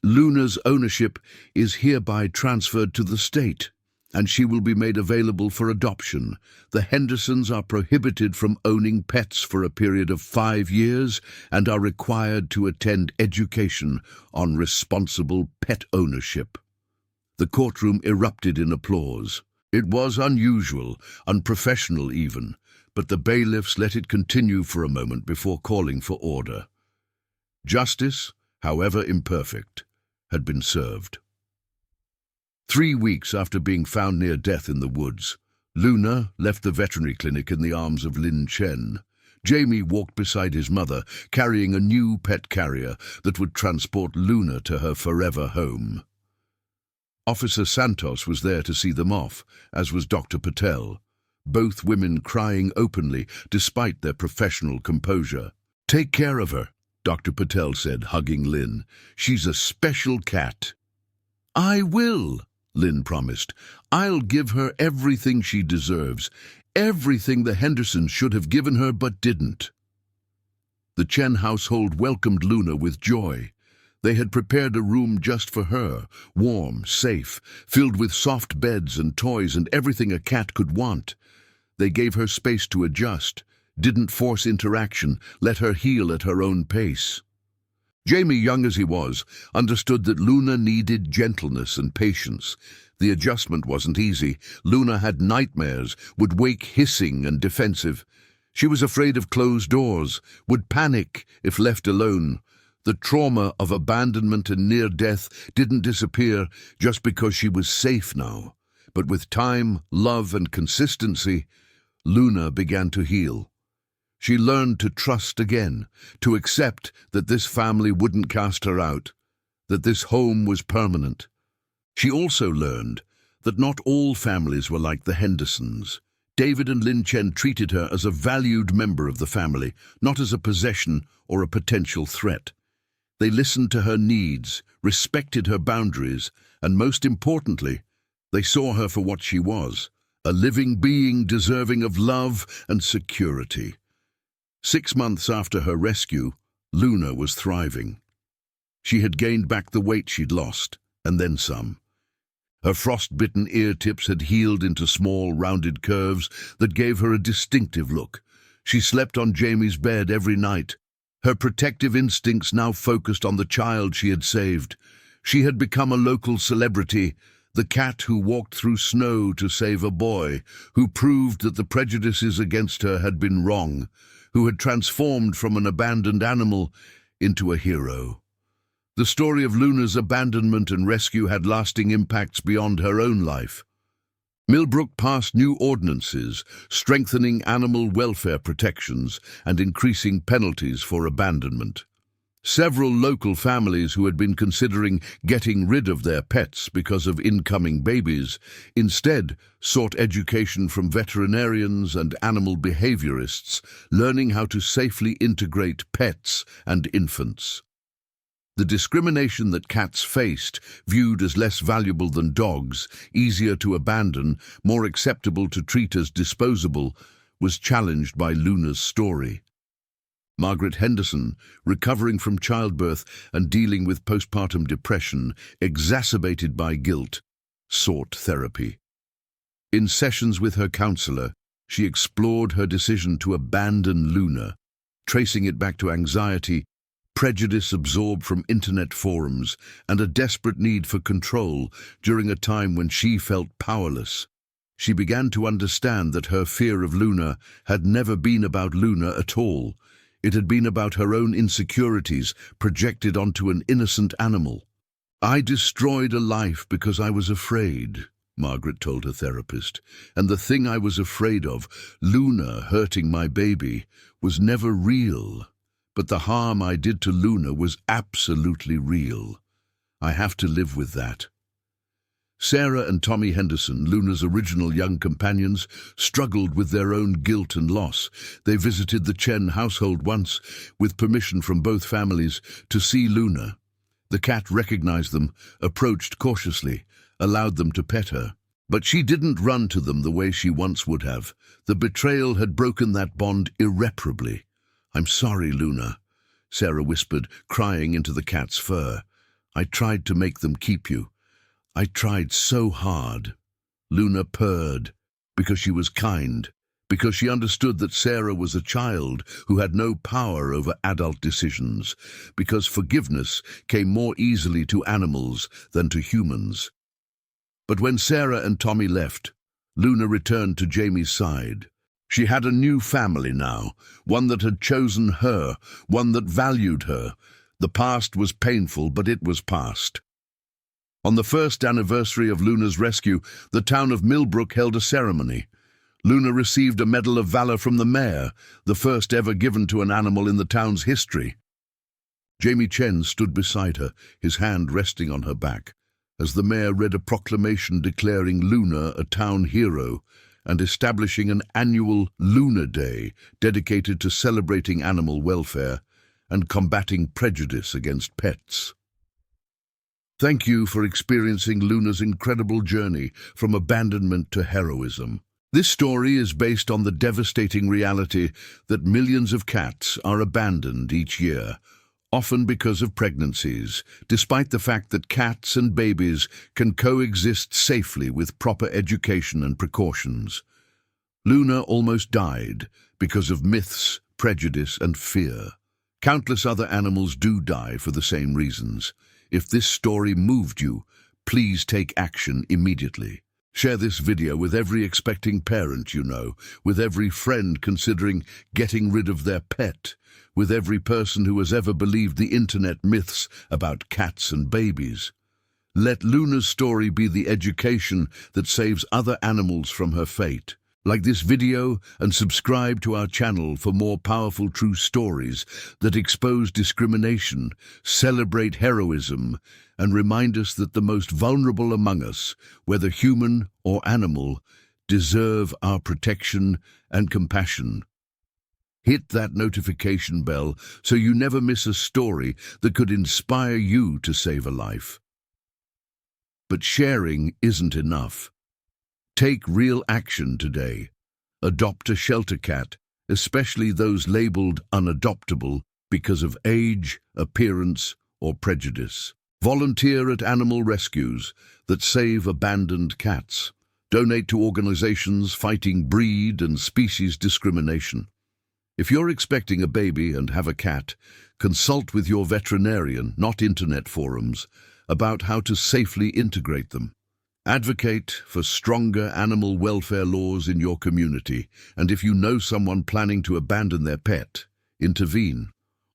Luna's ownership is hereby transferred to the state, and she will be made available for adoption. The Hendersons are prohibited from owning pets for a period of 5 years and are required to attend education on responsible pet ownership. The courtroom erupted in applause. It was unusual, unprofessional even, but the bailiffs let it continue for a moment before calling for order. Justice, however imperfect, had been served. 3 weeks after being found near death in the woods, Luna left the veterinary clinic in the arms of Lin Chen. Jamie walked beside his mother, carrying a new pet carrier that would transport Luna to her forever home. Officer Santos was there to see them off, as was Dr. Patel, both women crying openly despite their professional composure. "Take care of her," Dr. Patel said, hugging Lynn. "She's a special cat." "I will," Lynn promised. "I'll give her everything she deserves, everything the Hendersons should have given her but didn't." The Chen household welcomed Luna with joy. They had prepared a room just for her, warm, safe, filled with soft beds and toys and everything a cat could want. They gave her space to adjust, didn't force interaction, let her heal at her own pace. Jamie, young as he was, understood that Luna needed gentleness and patience. The adjustment wasn't easy. Luna had nightmares, would wake hissing and defensive. She was afraid of closed doors, would panic if left alone. The trauma of abandonment and near death didn't disappear just because she was safe now. But with time, love, and consistency, Luna began to heal. She learned to trust again, to accept that this family wouldn't cast her out, that this home was permanent. She also learned that not all families were like the Hendersons. David and Lin Chen treated her as a valued member of the family, not as a possession or a potential threat. They listened to her needs, respected her boundaries, and most importantly, they saw her for what she was, a living being deserving of love and security. 6 months after her rescue, Luna was thriving. She had gained back the weight she'd lost, and then some. Her frost-bitten ear tips had healed into small, rounded curves that gave her a distinctive look. She slept on Jamie's bed every night, her protective instincts now focused on the child she had saved. She had become a local celebrity, the cat who walked through snow to save a boy, who proved that the prejudices against her had been wrong, who had transformed from an abandoned animal into a hero. The story of Luna's abandonment and rescue had lasting impacts beyond her own life. Millbrook passed new ordinances, strengthening animal welfare protections and increasing penalties for abandonment. Several local families who had been considering getting rid of their pets because of incoming babies instead sought education from veterinarians and animal behaviorists, learning how to safely integrate pets and infants. The discrimination that cats faced, viewed as less valuable than dogs, easier to abandon, more acceptable to treat as disposable, was challenged by Luna's story. Margaret Henderson, recovering from childbirth and dealing with postpartum depression, exacerbated by guilt, sought therapy. In sessions with her counselor, she explored her decision to abandon Luna, tracing it back to anxiety, prejudice absorbed from internet forums, and a desperate need for control during a time when she felt powerless. She began to understand that her fear of Luna had never been about Luna at all. It had been about her own insecurities projected onto an innocent animal. "I destroyed a life because I was afraid," Margaret told her therapist, "and the thing I was afraid of, Luna hurting my baby, was never real. But the harm I did to Luna was absolutely real. I have to live with that." Sarah and Tommy Henderson, Luna's original young companions, struggled with their own guilt and loss. They visited the Chen household once, with permission from both families, to see Luna. The cat recognized them, approached cautiously, allowed them to pet her. But she didn't run to them the way she once would have. The betrayal had broken that bond irreparably. "I'm sorry, Luna," Sarah whispered, crying into the cat's fur. "I tried to make them keep you. I tried so hard." Luna purred, because she was kind, because she understood that Sarah was a child who had no power over adult decisions, because forgiveness came more easily to animals than to humans. But when Sarah and Tommy left, Luna returned to Jamie's side. She had a new family now, one that had chosen her, one that valued her. The past was painful, but it was past. On the first anniversary of Luna's rescue, the town of Millbrook held a ceremony. Luna received a Medal of Valor from the mayor, the first ever given to an animal in the town's history. Jamie Chen stood beside her, his hand resting on her back, as the mayor read a proclamation declaring Luna a town hero and establishing an annual Luna Day dedicated to celebrating animal welfare. and combating prejudice against pets. Thank you for experiencing Luna's incredible journey from abandonment to heroism. This story is based on the devastating reality that millions of cats are abandoned each year, often because of pregnancies, despite the fact that cats and babies can coexist safely with proper education and precautions. Luna almost died because of myths, prejudice, and fear. Countless other animals do die for the same reasons. If this story moved you, please take action immediately. Share this video with every expecting parent you know, with every friend considering getting rid of their pet, with every person who has ever believed the internet myths about cats and babies. Let Luna's story be the education that saves other animals from her fate. Like this video and subscribe to our channel for more powerful true stories that expose discrimination, celebrate heroism, and remind us that the most vulnerable among us, whether human or animal, deserve our protection and compassion. Hit that notification bell so you never miss a story that could inspire you to save a life. But sharing isn't enough. Take real action today. Adopt a shelter cat, especially those labeled unadoptable because of age, appearance, or prejudice. Volunteer at animal rescues that save abandoned cats. Donate to organizations fighting breed and species discrimination. If you're expecting a baby and have a cat, consult with your veterinarian, not internet forums, about how to safely integrate them. Advocate for stronger animal welfare laws in your community, and if you know someone planning to abandon their pet, intervene.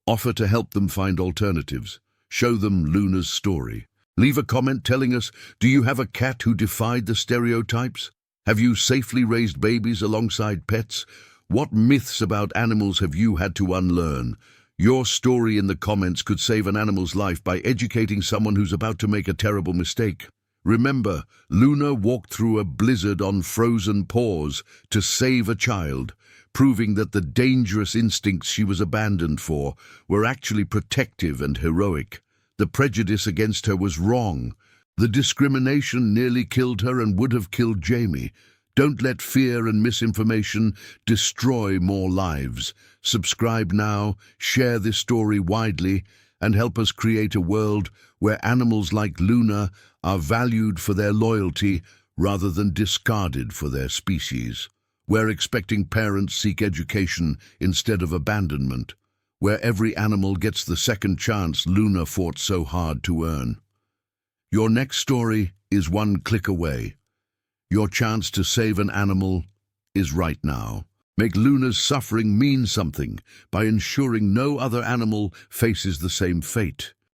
Offer to help them find alternatives. Show them Luna's story. Leave a comment telling us, do you have a cat who defied the stereotypes? Have you safely raised babies alongside pets? What myths about animals have you had to unlearn? Your story in the comments could save an animal's life by educating someone who's about to make a terrible mistake. Remember, Luna walked through a blizzard on frozen paws to save a child, proving that the dangerous instincts she was abandoned for were actually protective and heroic. The prejudice against her was wrong. The discrimination nearly killed her and would have killed Jamie. Don't let fear and misinformation destroy more lives. Subscribe now, share this story widely, and help us create a world where animals like Luna are valued for their loyalty rather than discarded for their species. Where expecting parents seek education instead of abandonment. Where every animal gets the second chance Luna fought so hard to earn. Your next story is one click away. Your chance to save an animal is right now. Make Luna's suffering mean something by ensuring no other animal faces the same fate.